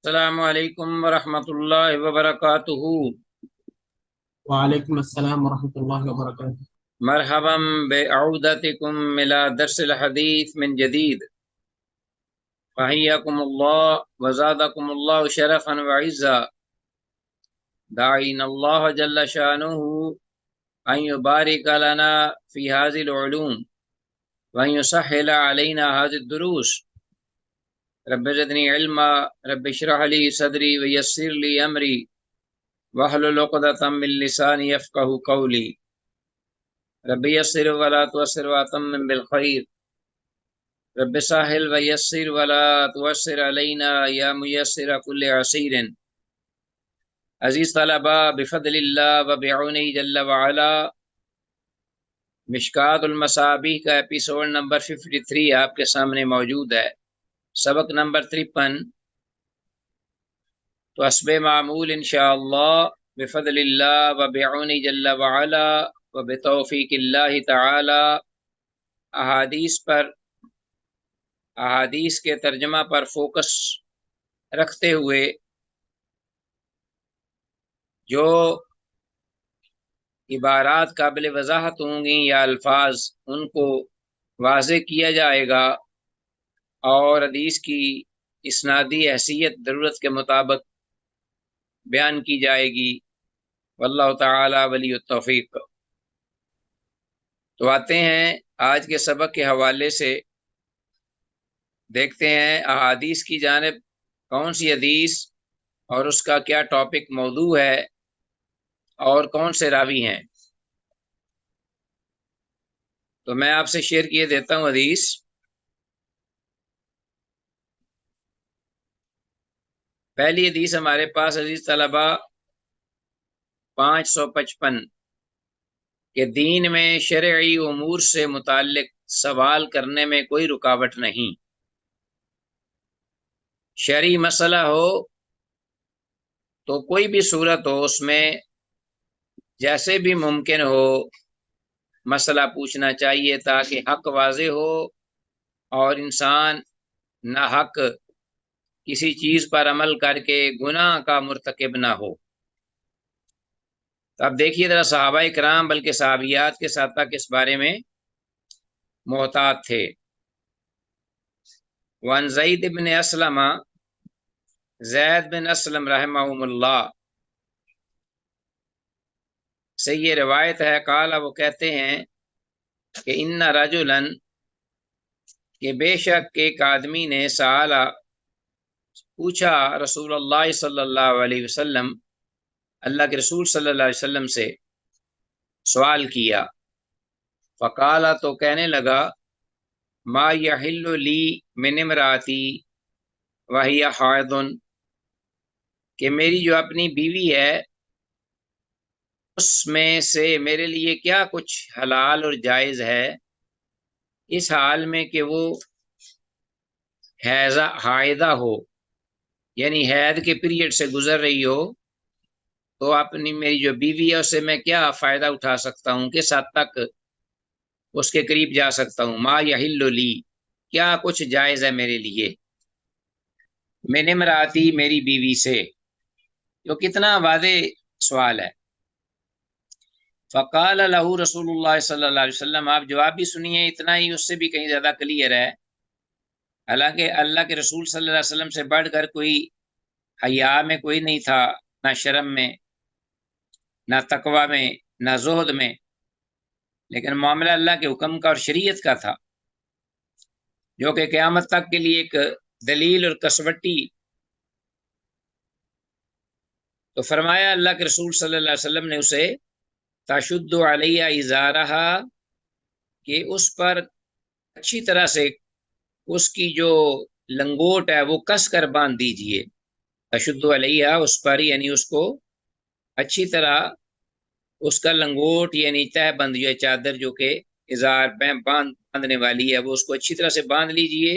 السلام علیکم ورحمۃ اللہ وبرکاتہ۔ وعلیکم السلام ورحمۃ اللہ وبرکاتہ۔ مرحبا بعودتکم الى درس الحدیث من جدید، فحیاکم اللہ وزادکم اللہ شرفا وعزا، داعین اللہ جل شانہ ان یبارک لنا فی هذه العلوم وان یسهل علینا هذه الدروس۔ رب زدنی علما، رب اشرح لی صدری ویسر لی امری واحلل عقدۃ من لسانی یفقهوا قولی۔ رب یسر ولا تعسر واتمم بالخیر، رب ساحل ویسر ولا تعسر علینا یا میسر کل عسیر۔ عزیز طلبہ، بفضل اللہ و بعونہ جل وعلا، مشکات المصابیح کا ایپیسوڈ نمبر 53 آپ کے سامنے موجود ہے، سبق نمبر 53۔ تو حسب معمول انشاءاللہ بفضل اللہ و بعونہ جل وعلا و بتوفیق اللہ تعالی احادیث کے ترجمہ پر فوکس رکھتے ہوئے جو عبارات قابل وضاحت ہوں گی یا الفاظ، ان کو واضح کیا جائے گا اور حدیث کی اسنادی حیثیت ضرورت کے مطابق بیان کی جائے گی، واللہ تعالی ولی التوفیق۔ تو آتے ہیں آج کے سبق کے حوالے سے، دیکھتے ہیں احادیث کی جانب، کون سی حدیث اور اس کا کیا ٹاپک موضوع ہے اور کون سے راوی ہیں۔ تو میں آپ سے شیئر کیے دیتا ہوں حدیث۔ پہلی حدیث ہمارے پاس عزیز طلبہ 555 کہ دین میں شرعی امور سے متعلق سوال کرنے میں کوئی رکاوٹ نہیں۔ شرعی مسئلہ ہو تو کوئی بھی صورت ہو، اس میں جیسے بھی ممکن ہو مسئلہ پوچھنا چاہیے تاکہ حق واضح ہو اور انسان ناحق کسی چیز پر عمل کر کے گناہ کا مرتکب نہ ہو۔ تو اب دیکھیے ذرا، صحابہ کرام بلکہ صحابیات کے ساتھ تک اس بارے میں محتاط تھے۔ وان زید بن اسلم، زید بن اسلم رحمہم اللہ سے یہ روایت ہے، قال، وہ کہتے ہیں کہ ان رجلا، کہ بے شک ایک آدمی نے سآلا، پوچھا رسول اللہ صلی اللہ علیہ وسلم، اللہ کے رسول صلی اللہ علیہ وسلم سے سوال کیا۔ فقال، تو کہنے لگا، ما یحل لی من امراتی وہی حائض، کہ میری جو اپنی بیوی ہے اس میں سے میرے لیے کیا کچھ حلال اور جائز ہے اس حال میں کہ وہ حائضہ ہو، یعنی حید کے پیریڈ سے گزر رہی ہو، تو اپنی میری جو بیوی ہے اس سے میں کیا فائدہ اٹھا سکتا ہوں، کس حد تک اس کے قریب جا سکتا ہوں۔ ما یحل لی، کیا کچھ جائز ہے میرے لیے، من امراتی، میری بیوی سے۔ جو کتنا واضح سوال ہے۔ فقال له رسول اللہ صلی اللہ علیہ وسلم، آپ جواب بھی سنیے، اتنا ہی اس سے بھی کہیں زیادہ کلیئر ہے۔ حالانکہ اللہ کے رسول صلی اللہ علیہ وسلم سے بڑھ کر کوئی حیا میں کوئی نہیں تھا، نہ شرم میں، نہ تقوی میں، نہ زہد میں، لیکن معاملہ اللہ کے حکم کا اور شریعت کا تھا، جو کہ قیامت تک کے لیے ایک دلیل اور کسوٹی۔ تو فرمایا اللہ کے رسول صلی اللہ علیہ وسلم نے اسے تشد علیہ ازارہا، کہ اس پر اچھی طرح سے اس کی جو لنگوٹ ہے وہ کس کر باندھ دیجئے۔ تشد علیہ، اس پر یعنی اس کو اچھی طرح اس کا لنگوٹ یعنی تہ بند جو ہے، چادر جو کہ ازار باندھنے والی ہے، وہ اس کو اچھی طرح سے باندھ لیجئے۔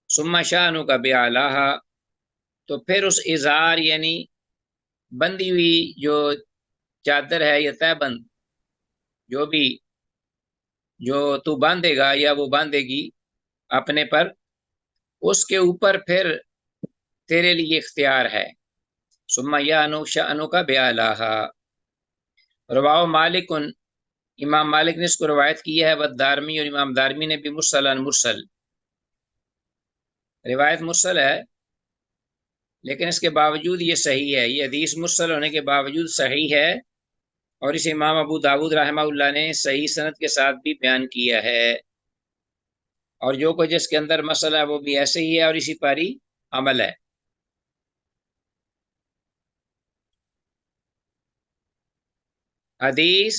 ثم شانو کا بیالہا، تو پھر اس ازار یعنی بندی ہوئی جو چادر ہے یا تہ بند، جو تو باندھے گا یا وہ باندھے گی اپنے پر، اس کے اوپر پھر تیرے لیے اختیار ہے۔ ثم یانو شأنک بعلاھا۔ رواہ مالک، امام مالک نے اس کو روایت کیا ہے، والدارمی، اور امام دارمی نے بھی مرسلن، مرسل روایت مرسل ہے، لیکن اس کے باوجود یہ صحیح ہے، یہ حدیث مرسل ہونے کے باوجود صحیح ہے، اور اسے امام ابو داود رحمہ اللہ نے صحیح سند کے ساتھ بھی بیان کیا ہے، اور جو کچھ اس کے اندر مسئلہ ہے وہ بھی ایسے ہی ہے اور اسی پر ہی عمل ہے۔ حدیث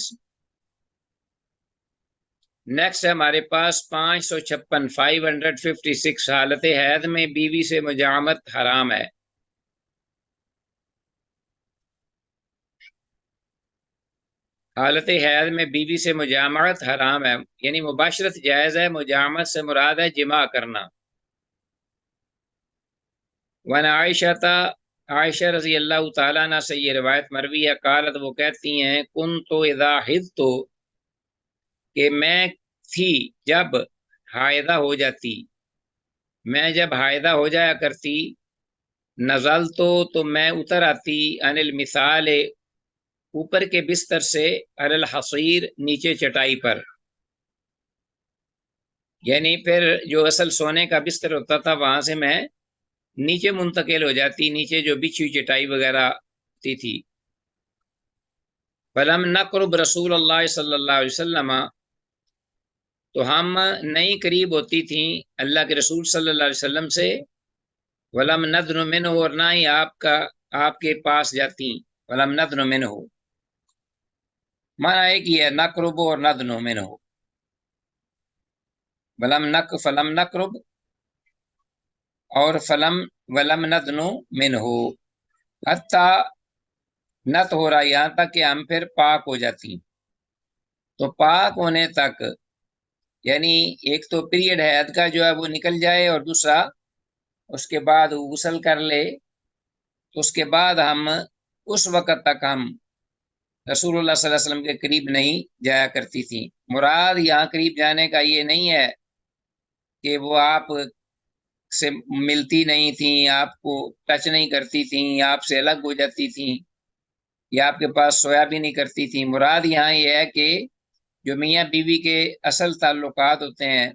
نیکسٹ ہے ہمارے پاس 556، 556، حالت حید میں بیوی سے مجامت حرام ہے۔ حالت حید میں بیوی سے مجامعت حرام ہے، یعنی مباشرت جائز ہے، مجامعت سے مراد ہے جماع کرنا۔ وَعَنْ عائشہ، عائشہ رضی اللہ تعالیٰ عنہ سے یہ روایت مروی ہے، قالت، وہ کہتی ہیں، كنت اذا حضت، کہ میں تھی جب حائضہ ہو جاتی، میں جب حائضہ ہو جایا کرتی، نزل تو میں اتر آتی، عن المثال، اوپر کے بستر سے، علی الحصیر، نیچے چٹائی پر، یعنی پھر جو اصل سونے کا بستر ہوتا تھا وہاں سے میں نیچے منتقل ہو جاتی، نیچے جو بچھی ہوئی چٹائی وغیرہ ہوتی تھی۔ فلم نقرب رسول اللہ صلی اللہ علیہ وسلم، تو ہم نہیں قریب ہوتی تھیں اللہ کے رسول صلی اللہ علیہ وسلم سے، ولم ندن منہ، اور نہ ہی آپ کے پاس جاتی، ولم ندن منہ، مانا ایک ہی ہے، نقرب اور ندن منہ، فلم نقرب اور ولم ندن منہ، حتیٰ نت ہو رہا یہاں تک کہ ہم پھر پاک ہو جاتی۔ تو پاک ہونے تک یعنی ایک تو پیریڈ حید کا جو ہے وہ نکل جائے، اور دوسرا اس کے بعد وہ غسل کر لے، تو اس کے بعد ہم اس وقت تک ہم رسول اللہ صلی اللہ علیہ وسلم کے قریب نہیں جایا کرتی تھی۔ مراد یہاں قریب جانے کا یہ نہیں ہے کہ وہ آپ سے ملتی نہیں تھیں، آپ کو ٹچ نہیں کرتی تھیں، آپ سے الگ ہو جاتی تھیں، یا آپ کے پاس سویا بھی نہیں کرتی تھیں۔ مراد یہاں یہ ہے کہ جو میاں بیوی کے اصل تعلقات ہوتے ہیں،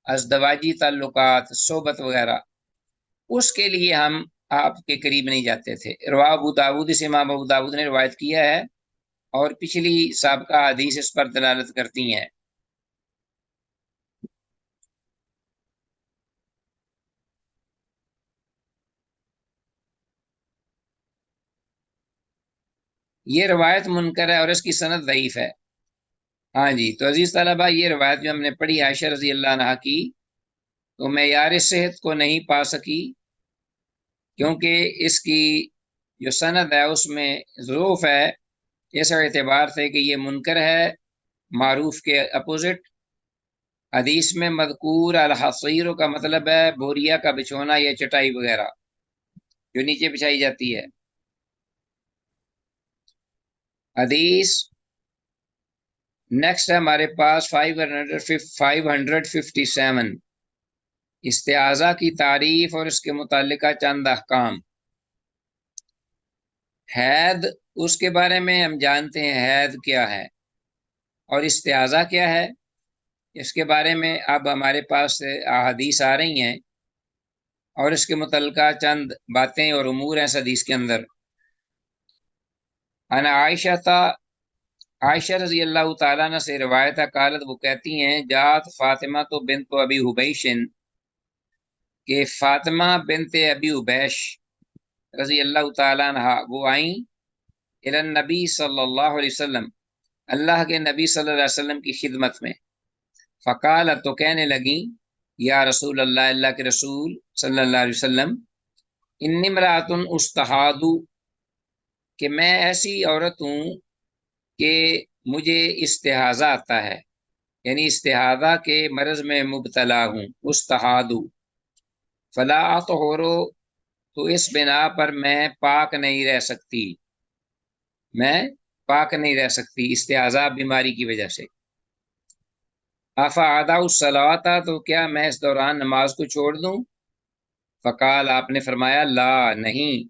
ازدواجی تعلقات، صحبت وغیرہ، اس کے لیے ہم آپ کے قریب نہیں جاتے تھے۔ رواہ ابو داود، اس امام ابو داود نے روایت کیا ہے، اور پچھلی سابقہ حدیث اس پر دلالت کرتی ہیں۔ یہ روایت منکر ہے اور اس کی سند ضعیف ہے۔ ہاں جی، تو عزیز طلبہ، یہ روایت جو ہم نے پڑھی عائشہ رضی اللہ عنہا کی، تو معیار صحت کو نہیں پا سکی، کیونکہ اس کی جو سند ہے اس میں ضعف ہے، اس اعتبار سے کہ یہ منکر ہے، معروف کے اپوزٹ۔ حدیث میں مذکور الحصیر کا مطلب ہے بوریا کا بچھونا یا چٹائی وغیرہ جو نیچے بچھائی جاتی ہے۔ حدیث نیکسٹ ہے ہمارے پاس 557، استعاذہ کی تعریف اور اس کے متعلقہ چند احکام۔ حید، اس کے بارے میں ہم جانتے ہیں حید کیا ہے، اور استعاذہ کیا ہے، اس کے بارے میں اب ہمارے پاس احادیث آ رہی ہیں، اور اس کے متعلقہ چند باتیں اور امور ہیں اس حدیث کے اندر۔ انا عائشہ رضی اللہ تعالیٰ عنہ سے روایت ہے، قالت، وہ کہتی ہیں، جات فاطمہ تو بنت ابی حبیشن، کہ فاطمہ بنت ابی حبیش رضی اللہ تعالیٰ عنہ وہ آئیں الی النبی صلی اللہ علیہ وسلم، اللہ کے نبی صلی اللہ علیہ وسلم کی خدمت میں، فقالت، تو کہنے لگیں، یا رسول اللہ، اللہ کے رسول صلی اللہ علیہ وسلم، انی امرأۃ استحاض، کہ میں ایسی عورت ہوں کہ مجھے استحاضہ آتا ہے، یعنی استحاضہ کے مرض میں مبتلا ہوں، استحاض، فلا اطہر، تو اس بنا پر میں پاک نہیں رہ سکتی، میں پاک نہیں رہ سکتی استحاضہ بیماری کی وجہ سے۔ افاعدہ الصلاۃ، تو کیا میں اس دوران نماز کو چھوڑ دوں؟ فقال، آپ نے فرمایا، لا نہیں،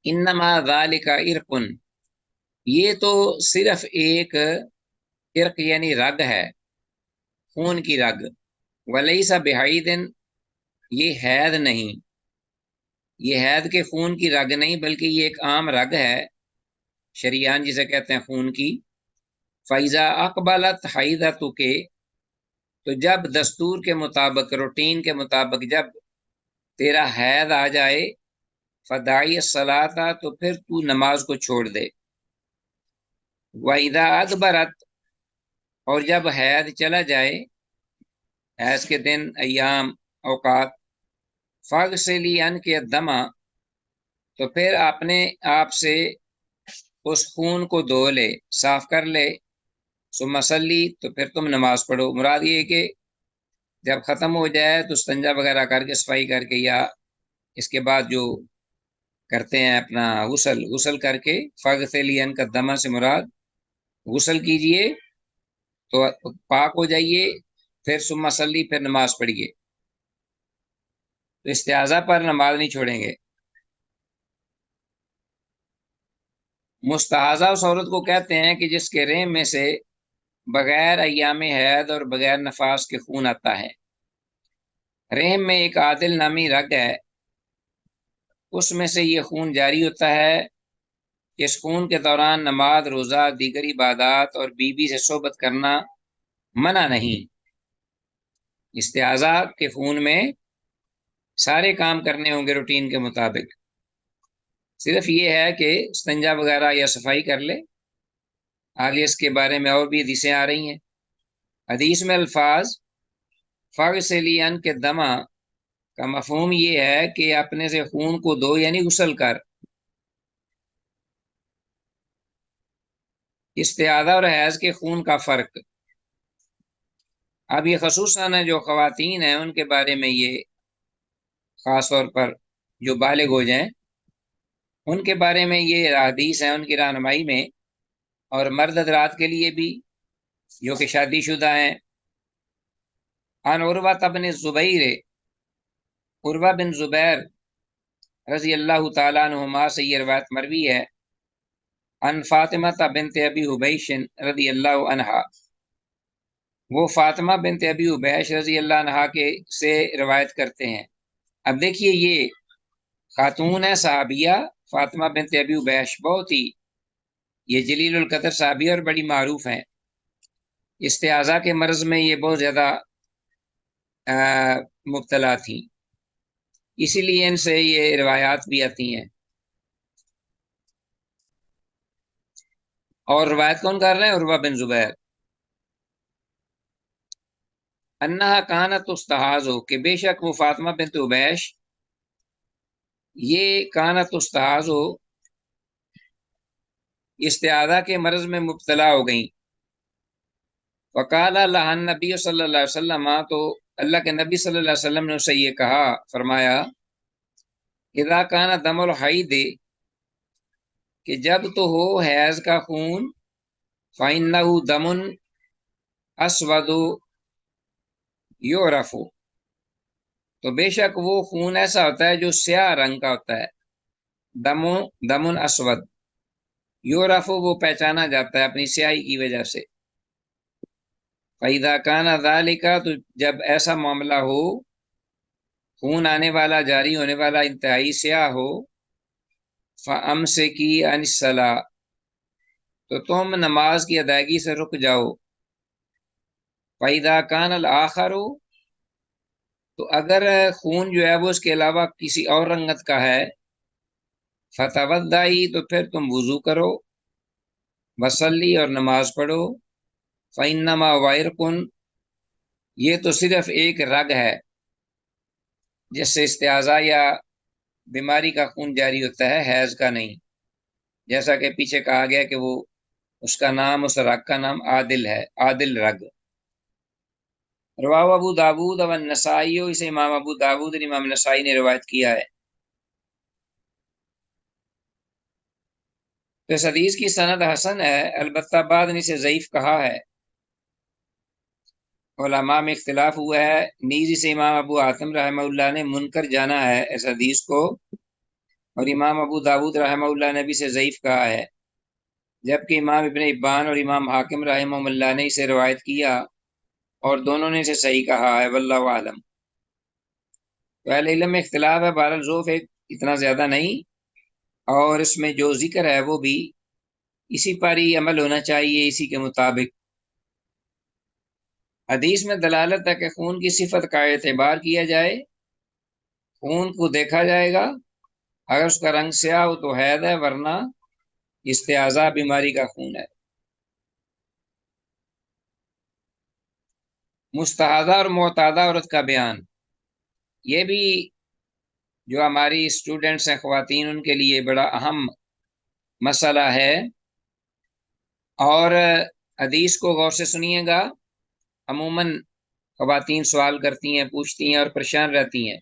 انما ذالک عرق، یہ تو صرف ایک عرق یعنی رگ ہے، خون کی رگ، ولیس بحید، یہ حید نہیں، یہ حید کے خون کی رگ نہیں بلکہ یہ ایک عام رگ ہے، شریان جسے کہتے ہیں خون کی۔ فیضا اقبالت حیدتک، تو جب دستور کے مطابق، روٹین کے مطابق جب تیرا حید آ جائے، فدائی الصلاۃ، تو پھر تو نماز کو چھوڑ دے، وَإِذَا أَدْبَرَتْ، اور جب حید چلا جائے، حیض کے دن، ایام، اوقات، فاغسلی عنک الدم، تو پھر اپنے آپ سے اس خون کو دھو لے، صاف کر لے، ثم صلی، تو پھر تم نماز پڑھو۔ مراد یہ ہے کہ جب ختم ہو جائے تو استنجا وغیرہ کر کے، صفائی کر کے، یا اس کے بعد جو کرتے ہیں اپنا غسل کر کے، فاغسلی عنک الدم سے مراد غسل کیجئے تو پاک ہو جائیے، پھر ثم صلی، پھر نماز پڑھیے، تو استعاذہ پر نماز نہیں چھوڑیں گے۔ مستحاضہ اس عورت کو کہتے ہیں کہ جس کے رحم میں سے بغیر ایام حید اور بغیر نفاس کے خون آتا ہے۔ رحم میں ایک عادل نامی رگ ہے، اس میں سے یہ خون جاری ہوتا ہے، اس خون کے دوران نماز، روزہ، دیگر عبادات اور بیوی سے صحبت کرنا منع نہیں۔ استعاذہ کے خون میں سارے کام کرنے ہوں گے روٹین کے مطابق، صرف یہ ہے کہ استنجا وغیرہ یا صفائی کر لے۔ آگے اس کے بارے میں اور بھی حدیثیں آ رہی ہیں۔ حدیث میں الفاظ فاغسلی عنک الدم کا مفہوم یہ ہے کہ اپنے سے خون کو دو، یعنی غسل کر۔ استعاذہ اور حیض کے خون کا فرق، اب یہ خصوصاً جو خواتین ہیں ان کے بارے میں یہ خاص طور پر جو بالغ ہو جائیں ان کے بارے میں یہ حدیث ہیں ان کی رہنمائی میں، اور مرد حضرات کے لیے بھی جو کہ شادی شدہ ہیں۔ عن عروہ بن الزبیر، عروہ بن زبیر رضی اللہ تعالیٰ عنہما سے یہ روایت مروی ہے، عن فاطمہ بنت ابی حبیش رضی اللہ عنہا، وہ فاطمہ بنت ابی حبیش رضی اللہ عنہا کے سے روایت کرتے ہیں۔ اب دیکھیے یہ خاتون ہے صحابیہ فاطمہ بنت ابی حبیش، بہت ہی یہ جلیل القدر صحابیہ اور بڑی معروف ہیں۔ استعاذہ کے مرض میں یہ بہت زیادہ مبتلا تھیں، اسی لیے ان سے یہ روایات بھی آتی ہیں۔ اور روایت کون کر رہے ہیں؟ عروہ بن زبیر۔ انہا کانت استحاذ، ہو کہ بے شک وہ فاطمہ بنت حبیش یہ کانت استحاذ ہو استعاذہ کے مرض میں مبتلا ہو گئیں۔ وقال لها النبی صلی اللہ علیہ وسلم، تو اللہ کے نبی صلی اللہ علیہ وسلم نے اسے یہ کہا، فرمایا، اذا کان دم الحید، کہ جب تو ہو حیض کا خون، فإنه دم اسود یعرف، تو بے شک وہ خون ایسا ہوتا ہے جو سیاہ رنگ کا ہوتا ہے، دم اسود یعرف، وہ پہچانا جاتا ہے اپنی سیاہی کی وجہ سے۔ فإذا كان ذلك، تو جب ایسا معاملہ ہو، خون آنے والا، جاری ہونے والا انتہائی سیاہ ہو، فأمسکی عن الصلاۃ، تو تم نماز کی ادائیگی سے رک جاؤ۔ فإذا كان الآخر، تو اگر خون جو ہے وہ اس کے علاوہ کسی اور رنگت کا ہے، فتوضئی، تو پھر تم وضو کرو، وصلی، اور نماز پڑھو، فإنما هو عرق، یہ تو صرف ایک رگ ہے جس سے استعاذہ یا بیماری کا خون جاری ہوتا ہے، حیض کا نہیں، جیسا کہ پیچھے کہا گیا کہ وہ اس کا نام، اس رگ کا نام عادل ہے، عادل رگ۔ رواہ ابو داود و النسائی، اسے امام ابو داود اور امام نسائی نے روایت کیا ہے۔ تو اس حدیث کی سند حسن ہے، البتہ بعد نے اسے ضعیف کہا ہے، علماء میں اختلاف ہوا ہے، نیزی سے امام ابو حاتم رحمہ اللہ نے منکر جانا ہے اس حدیث کو، اور امام ابو داود رحمہ اللہ نے بھی اسے ضعیف کہا ہے، جبکہ امام ابن حبان اور امام حاکم رحمہ اللہ نے اسے روایت کیا اور دونوں نے اسے صحیح کہا ہے، واللہ عالم۔ تو اہل علم میں اختلاف ہے، بہرحال ذوف ایک اتنا زیادہ نہیں، اور اس میں جو ذکر ہے وہ بھی اسی پر ہی عمل ہونا چاہیے، اسی کے مطابق۔ حدیث میں دلالت ہے کہ خون کی صفت کا اعتبار کیا جائے، خون کو دیکھا جائے گا، اگر اس کا رنگ سیاہ ہو تو حید ہے، ورنہ استحاضہ بیماری کا خون ہے۔ مستحاضہ اور معتادہ عورت کا بیان، یہ بھی جو ہماری اسٹوڈنٹس ہیں خواتین، ان کے لیے بڑا اہم مسئلہ ہے، اور حدیث کو غور سے سنیے گا۔ عموماً خواتین سوال کرتی ہیں، پوچھتی ہیں اور پریشان رہتی ہیں،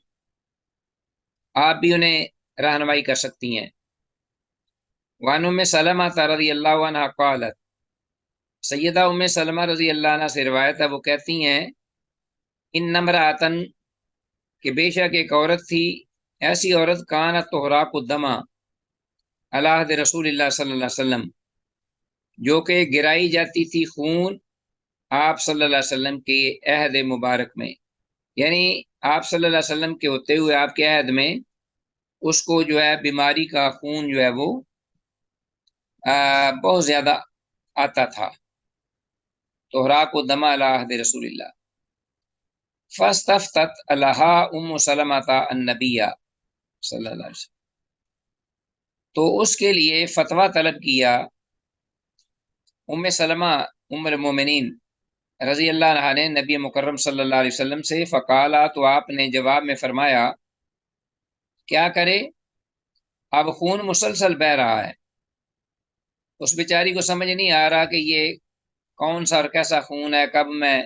آپ بھی انہیں رہنمائی کر سکتی ہیں۔ وعن ام سلمہ رضی اللہ عنہ قالت، سیدہ ام سلمہ رضی اللہ عنہ سے روایت ہے، وہ کہتی ہیں ان امرأۃن، کہ بے شک ایک عورت تھی، ایسی عورت کانت تحراق الدم علی عہد رسول اللہ صلی اللہ علیہ وسلم، جو کہ گرائی جاتی تھی خون آپ صلی اللہ علیہ وسلم کے عہد مبارک میں، یعنی آپ صلی اللہ علیہ وسلم کے ہوتے ہوئے آپ کے عہد میں اس کو جو ہے بیماری کا خون جو ہے وہ بہت زیادہ آتا تھا، تحراق الدم علی عہد رسول اللہ۔ فاستفتت لہا ام سلمہ النبی صلی اللہ علیہ وسلم، تو اس کے لیے فتویٰ طلب کیا ام سلمہ ام المومنین رضی اللہ عنہ نے نبی مکرم صلی اللہ علیہ وسلم سے، فقالا، تو آپ نے جواب میں فرمایا کیا کرے، اب خون مسلسل بہہ رہا ہے، اس بیچاری کو سمجھ نہیں آ رہا کہ یہ کون سا اور کیسا خون ہے، کب میں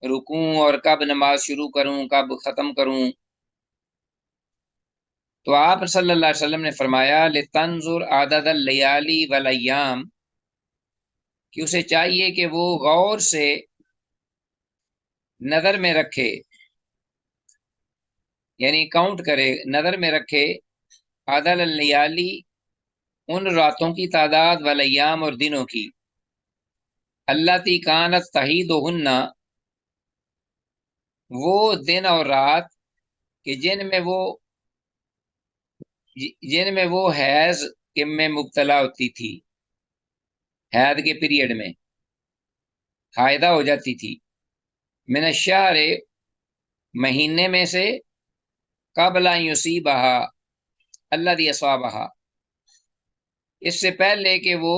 رکوں اور کب نماز شروع کروں، کب ختم کروں۔ تو آپ صلی اللہ علیہ وسلم نے فرمایا لتنظر عدد اللیالی والایام، کہ اسے چاہیے کہ وہ غور سے نظر میں رکھے، یعنی کاؤنٹ کرے، نظر میں رکھے، عدد اللیالی، ان راتوں کی تعداد، والایام، اور دنوں کی، اللاتی کانت تحیدہن، وہ دن اور رات کہ جن میں وہ حیض کے میں مبتلا ہوتی تھی، حید کے پیریڈ میں حائدہ ہو جاتی تھی، من الشہر، مہینے میں سے، قبل ان یصیبہا الذی اصابہا، اس سے پہلے کہ وہ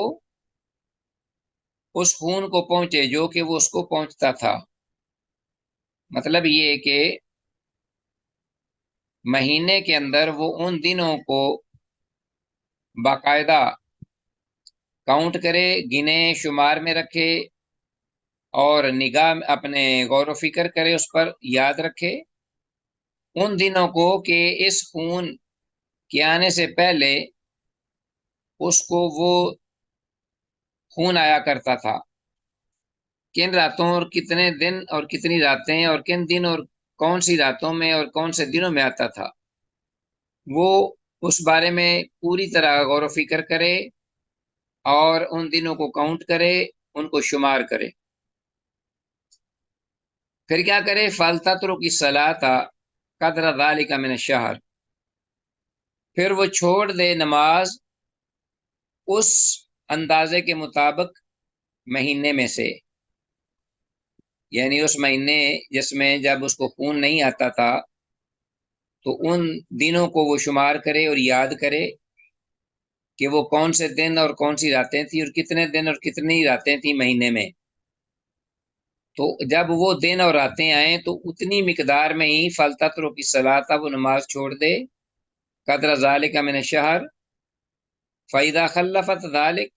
اس خون کو پہنچے جو کہ وہ اس کو پہنچتا تھا۔ مطلب یہ کہ مہینے کے اندر وہ ان دنوں کو باقاعدہ کاؤنٹ کرے، گنے، شمار میں رکھے، اور نگاہ اپنے غور و فکر کرے، اس پر یاد رکھے ان دنوں کو کہ اس خون کے آنے سے پہلے اس کو وہ خون آیا کرتا تھا، کن راتوں اور کتنے دن اور کتنی راتیں اور کن دن اور کون سی راتوں میں اور کون سے دنوں میں آتا تھا، وہ اس بارے میں پوری طرح غور و فکر کرے اور ان دنوں کو کاؤنٹ کرے، ان کو شمار کرے۔ پھر کیا کرے، فَلْتَتْرُكِ الصَّلَاةَ قَدْرَ ذَلِكَ مِنَ الشَّهْرِ، پھر وہ چھوڑ دے نماز اس اندازے کے مطابق مہینے میں سے، یعنی اس مہینے جس میں جب اس کو خون نہیں آتا تھا، تو ان دنوں کو وہ شمار کرے اور یاد کرے کہ وہ کون سے دن اور کون سی راتیں تھیں اور کتنے دن اور کتنی راتیں تھیں مہینے میں۔ تو جب وہ دن اور راتیں آئیں تو اتنی مقدار میں ہی فَلْتَتْرُكِ الصَّلَاةَ، وہ نماز چھوڑ دے، قدر ذَلِكَ مِنَ الشَّهْرِ، فَإِذَا خَلَّفَتْ ذَلِكَ،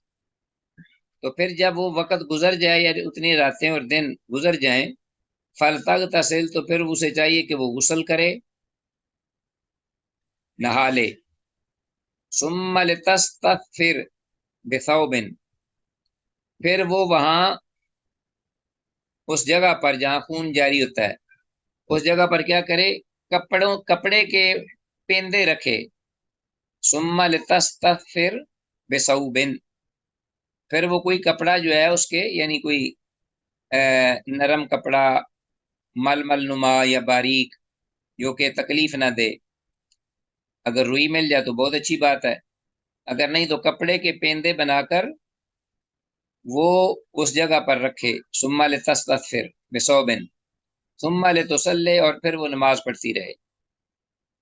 تو پھر جب وہ وقت گزر جائے، یعنی اتنی راتیں اور دن گزر جائیں، فَلْتَغْتَسِلْ، تو پھر اسے چاہیے کہ وہ غسل کرے، نہا لے، ثُمَّ لِتَسْتَغْفِرْ بِثَوْبٍ، پھر وہ وہاں اس جگہ پر جہاں خون جاری ہوتا ہے اس جگہ پر کیا کرے، کپڑے کے پیندے رکھے، ثم لتستغفر بثوب، پھر وہ کوئی کپڑا جو ہے اس کے، یعنی کوئی نرم کپڑا، ململ نما یا باریک، جو کہ تکلیف نہ دے، اگر روئی مل جائے تو بہت اچھی بات ہے، اگر نہیں تو کپڑے کے پیندے بنا کر وہ اس جگہ پر رکھے، ثم لتستغفر بثوب ثم لتصلی، اور پھر وہ نماز پڑھتی رہے،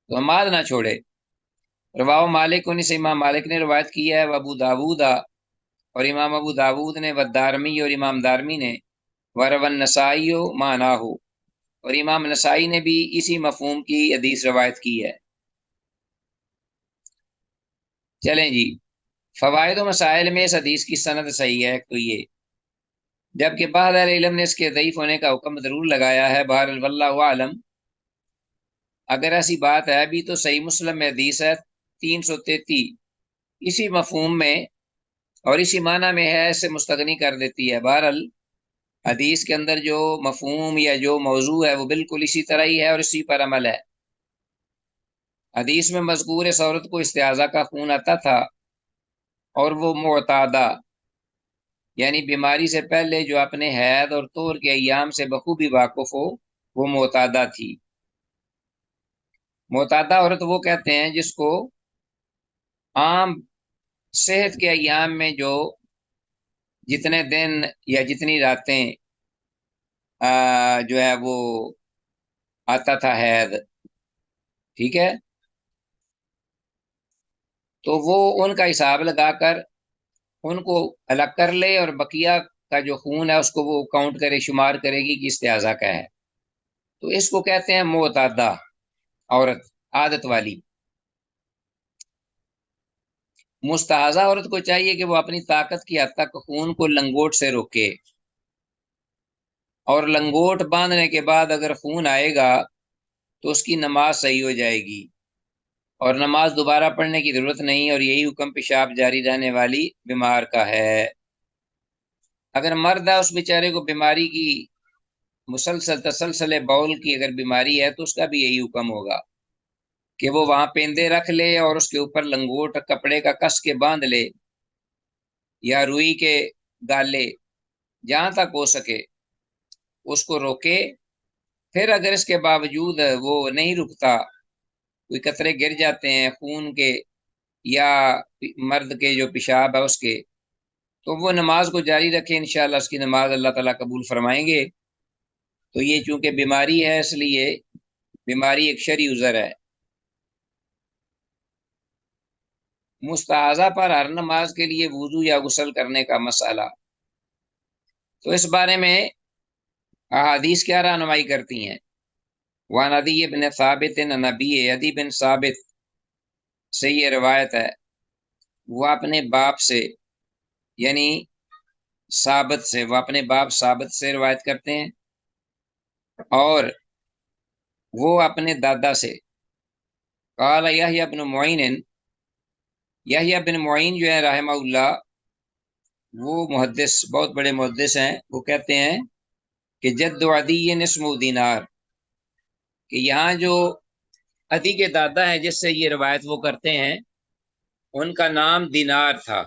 تو نماز نہ چھوڑے۔ رواہ مالک، انہیں سے امام مالک نے روایت کی ہے، ابو داود، اور امام ابو داود نے، والدارمی، اور امام دارمی نے، وروى النسائی معناہ، اور امام نسائی نے بھی اسی مفہوم کی حدیث روایت کی ہے۔ چلیں جی، فوائد و مسائل میں اس حدیث کی سند صحیح ہے تو یہ، جبکہ بعض اہل علم نے اس کے ضعیف ہونے کا حکم ضرور لگایا ہے، بہرحال واللہ اعلم۔ اگر ایسی بات ہے بھی تو صحیح مسلم میں حدیث ہے 333 اسی مفہوم میں اور اسی معنی میں ہے، اسے مستغنی کر دیتی ہے۔ بہرحال حدیث کے اندر جو مفہوم یا جو موضوع ہے وہ بالکل اسی طرح ہی ہے اور اسی پر عمل ہے۔ حدیث میں مذکور اس عورت کو استحاضہ کا خون آتا تھا، اور وہ معتادہ، یعنی بیماری سے پہلے جو اپنے حید اور طور کے ایام سے بخوبی واقف ہو، وہ معتادہ تھی۔ معتادہ عورت وہ کہتے ہیں جس کو عام صحت کے ایام میں جو جتنے دن یا جتنی راتیں جو ہے وہ آتا تھا حید، ٹھیک ہے، تو وہ ان کا حساب لگا کر ان کو الگ کر لے، اور بقیہ کا جو خون ہے اس کو وہ کاؤنٹ کرے، شمار کرے گی کہ استحاضہ کا ہے، تو اس کو کہتے ہیں معتادہ عورت، عادت والی۔ مستحاضہ عورت کو چاہیے کہ وہ اپنی طاقت کی حد تک خون کو لنگوٹ سے روکے، اور لنگوٹ باندھنے کے بعد اگر خون آئے گا تو اس کی نماز صحیح ہو جائے گی، اور نماز دوبارہ پڑھنے کی ضرورت نہیں، اور یہی حکم پیشاب جاری رہنے والی بیمار کا ہے۔ اگر مرد ہے اس بیچارے کو بیماری کی مسلسل تسلسل بول کی اگر بیماری ہے تو اس کا بھی یہی حکم ہوگا کہ وہ وہاں پیندے رکھ لے اور اس کے اوپر لنگوٹ کپڑے کا کس کے باندھ لے، یا روئی کے گالے، جہاں تک ہو سکے اس کو روکے۔ پھر اگر اس کے باوجود وہ نہیں رکتا، کوئی قطرے گر جاتے ہیں خون کے یا مرد کے جو پیشاب ہے اس کے، تو وہ نماز کو جاری رکھے، انشاءاللہ اس کی نماز اللہ تعالیٰ قبول فرمائیں گے۔ تو یہ چونکہ بیماری ہے اس لیے بیماری ایک شرعی عذر ہے۔ مستحاضہ پر ہر نماز کے لیے وضو یا غسل کرنے کا مسئلہ، تو اس بارے میں احادیث کیا رہنمائی کرتی ہیں؟ وان عدی بن ثابت نبی، عدی بن ثابت سے یہ روایت ہے، وہ اپنے باپ سے، یعنی ثابت سے، وہ اپنے باپ ثابت سے روایت کرتے ہیں، اور وہ اپنے دادا سے۔ قال یحییٰ بن معین، یحییٰ بن معین جو ہے رحمہ اللہ، وہ محدث، بہت بڑے محدث ہیں، وہ کہتے ہیں کہ جد عدی اسمہ دینار، کہ یہاں جو عدی کے دادا ہیں جس سے یہ روایت وہ کرتے ہیں ان کا نام دینار تھا۔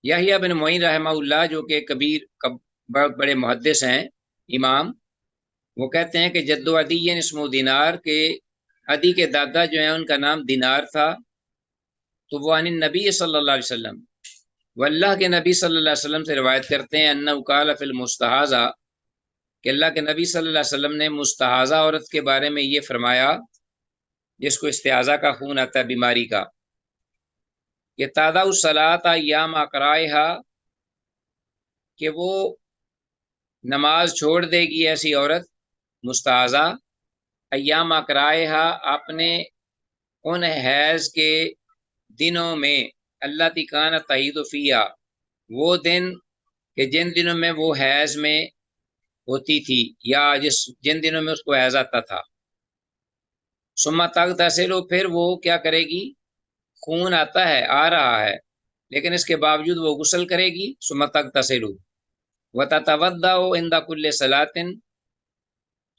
یحییٰ بن معین رحمہ اللہ جو کہ بہت بڑے محدث ہیں، امام، وہ کہتے ہیں کہ جد و عدی اسمہ دینار، کہ عدی کے دادا جو ہیں ان کا نام دینار تھا، تو وہ عن النبی صلی اللہ علیہ وسلم، وہ اللہ کے نبی صلی اللہ علیہ وسلم سے روایت کرتے ہیں، انہ قال فی المستحاضہ، کہ اللہ کے نبی صلی اللہ علیہ وسلم نے مستحاضہ عورت کے بارے میں یہ فرمایا جس کو استحاضہ کا خون آتا ہے بیماری کا، کہ تادع الصلاۃ ایام اقرائہا، کہ وہ نماز چھوڑ دے گی ایسی عورت مستحاضہ، ایام اقرائہا، اپنے ان حیض کے دنوں میں، اللہ تی کان تعید فیہا، وہ دن کہ جن دنوں میں وہ حیض میں ہوتی تھی یا جن دنوں میں اس کو حیض آتا تھا، ثم تغتسل، پھر وہ کیا کرے گی، خون آتا ہے، آ رہا ہے، لیکن اس کے باوجود وہ غسل کرے گی، ثم تغتسل وتتوضأ عند كل صلاۃ،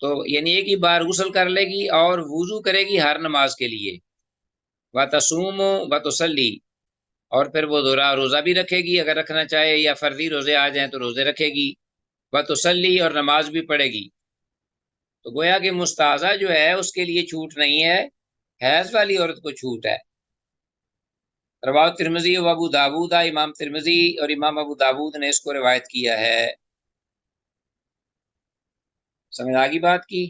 تو یعنی ایک ہی بار غسل کر لے گی اور وضو کرے گی ہر نماز کے لیے، وتصوم وتصلی، اور پھر وہ روزہ بھی رکھے گی اگر رکھنا چاہے، یا فرضی روزے آ جائیں تو روزے رکھے گی، وتصلی، اور نماز بھی پڑھے گی۔ تو گویا کہ مستحاضہ جو ہے اس کے لیے چھوٹ نہیں ہے، حیض والی عورت کو چھوٹ ہے۔ رواه ترمذی و ابو داود، امام ترمذی اور امام ابو داود نے اس کو روایت کیا ہے۔ سمجھ آگی بات کی؟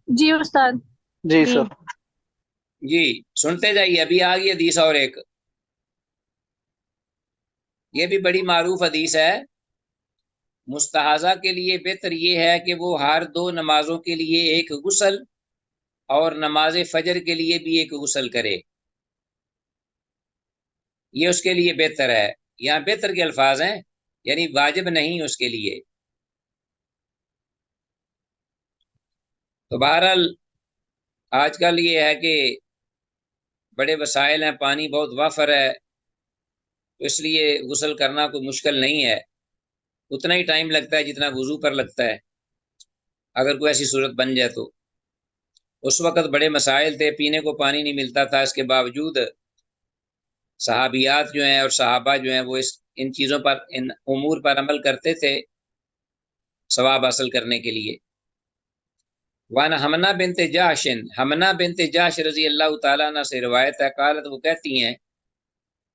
جی استاد۔ جی سر۔ جی سنتے جائیے، ابھی آ گئی حدیث اور ایک، یہ بھی بڑی معروف حدیث ہے۔ مستحاضہ کے لیے بہتر یہ ہے کہ وہ ہر دو نمازوں کے لیے ایک غسل اور نماز فجر کے لیے بھی ایک غسل کرے، یہ اس کے لیے بہتر ہے۔ یہاں بہتر کے الفاظ ہیں، یعنی واجب نہیں اس کے لیے۔ تو بہرحال آج کل یہ ہے کہ بڑے وسائل ہیں، پانی بہت وافر ہے، تو اس لیے غسل کرنا کوئی مشکل نہیں ہے، اتنا ہی ٹائم لگتا ہے جتنا وضو پر لگتا ہے اگر کوئی ایسی صورت بن جائے تو۔ اس وقت بڑے مسائل تھے، پینے کو پانی نہیں ملتا تھا، اس کے باوجود صحابیات جو ہیں اور صحابہ جو ہیں وہ ان چیزوں پر، ان امور پر عمل کرتے تھے ثواب حاصل کرنے کے لیے۔ وان حمنہ بنت جاش، حمنہ بنت جاش رضی اللہ تعالیٰ عنہ سے روایت ہے، قالت، وہ کہتی ہیں،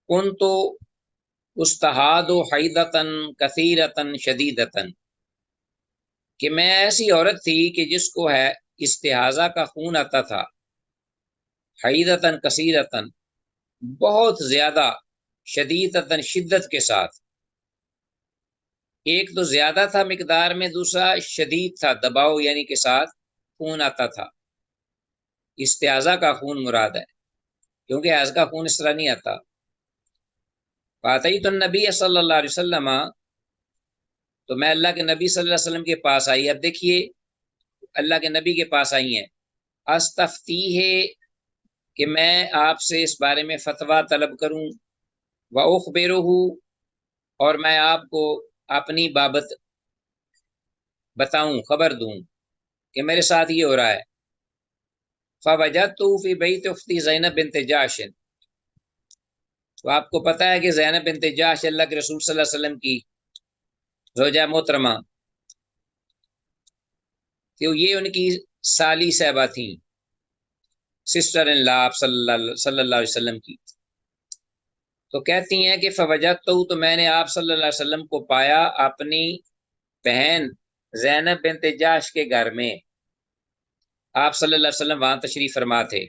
کن تو استحاد حیدتن کثیرتن شدیدتن، کہ میں ایسی عورت تھی کہ جس کو ہے استحاضہ کا خون آتا تھا، حیدتن کثیرتن، بہت زیادہ، شدیدتن، شدت کے ساتھ، ایک تو زیادہ تھا مقدار میں، دوسرا شدید تھا، دباؤ یعنی کے ساتھ خون آتا تھا۔ استحاضہ کا خون مراد ہے، کیونکہ حیض کا خون اس طرح نہیں آتا۔ فاتیت النبی صلی اللہ علیہ وسلم، تو میں اللہ کے نبی صلی اللہ علیہ وسلم کے پاس آئی۔ اب دیکھیے اللہ کے نبی کے پاس آئی ہیں، استفتیہ، کہ میں آپ سے اس بارے میں فتویٰ طلب کروں، واخبرہ، اور میں آپ کو اپنی بابت بتاؤں، خبر دوں کہ میرے ساتھ یہ ہو رہا ہے۔ فوجدت فی بیت اختی زینب بنت جاش، تو آپ کو پتہ ہے کہ زینب بنت جاش اللہ کے رسول صلی اللہ علیہ وسلم کی زوجہ محترمہ، کہ یہ ان کی سالی صاحبہ تھیں، سسٹر ان لا صلی اللہ علیہ وسلم کی۔ تو کہتی ہیں کہ فوجدت، تو میں نے آپ صلی اللہ علیہ وسلم کو پایا اپنی بہن زینب بنت جاش کے گھر میں، آپ صلی اللہ علیہ وسلم وہاں تشریف فرما تھے۔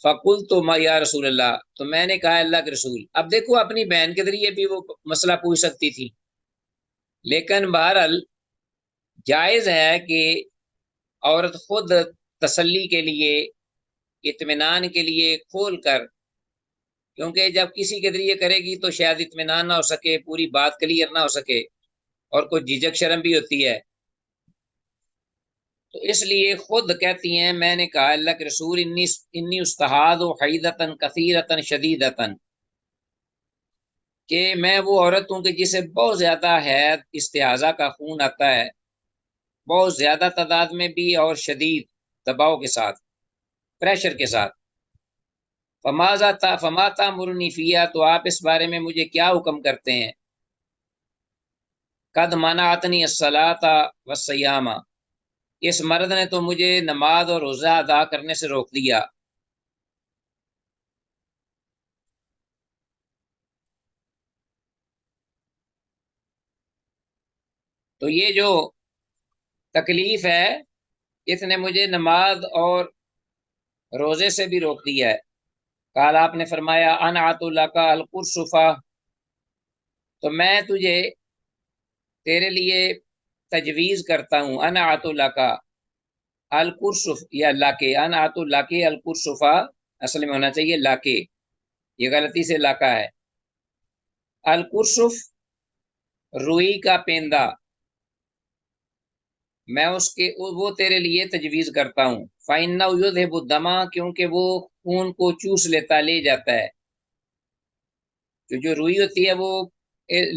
فقلت یا رسول اللہ، تو میں نے کہا اللہ کے رسول، اب دیکھو اپنی بہن کے ذریعے بھی وہ مسئلہ پوچھ سکتی تھی، لیکن بہرحال جائز ہے کہ عورت خود تسلی کے لیے، اطمینان کے لیے کھول کر، کیونکہ جب کسی کے ذریعے کرے گی تو شاید اطمینان نہ ہو سکے، پوری بات کلیئر نہ ہو سکے، اور کوئی جھجک شرم بھی ہوتی ہے، تو اس لیے خود کہتی ہیں، میں نے کہا اللہ کے رسول، انی استحاد و حیدتن کثیرتن شدیدتن، کہ میں وہ عورت ہوں کہ جسے بہت زیادہ حید، استحاضہ کا خون آتا ہے، بہت زیادہ تعداد میں بھی اور شدید دباؤ کے ساتھ، پریشر کے ساتھ۔ فما تأمرنی فیہا، تو آپ اس بارے میں مجھے کیا حکم کرتے ہیں؟ قد منعتنی الصلاۃ والصیام، اس مرد نے تو مجھے نماز اور روزہ ادا کرنے سے روک دیا۔ تو یہ جو تکلیف ہے، اس نے مجھے نماز اور روزے سے بھی روک دیا ہے۔ قال، آپ نے فرمایا، انعت لک القرصفہ، تو میں تجھے، تیرے لیے تجویز کرتا ہوں، انعت لک، القرصف یا لاکے، انعت لاکے القرصفا، اصل میں ہونا چاہیے لاکے، یہ غلطی سے لاکا ہے۔ القرصف روئی کا پیندہ، میں اس کے وہ تیرے لیے تجویز کرتا ہوں۔ فَإِنَّهُ يُذْهِبُ الدَّمَ، کیونکہ وہ خون کو چوس لیتا، لے جاتا ہے۔ جو روئی ہوتی ہے وہ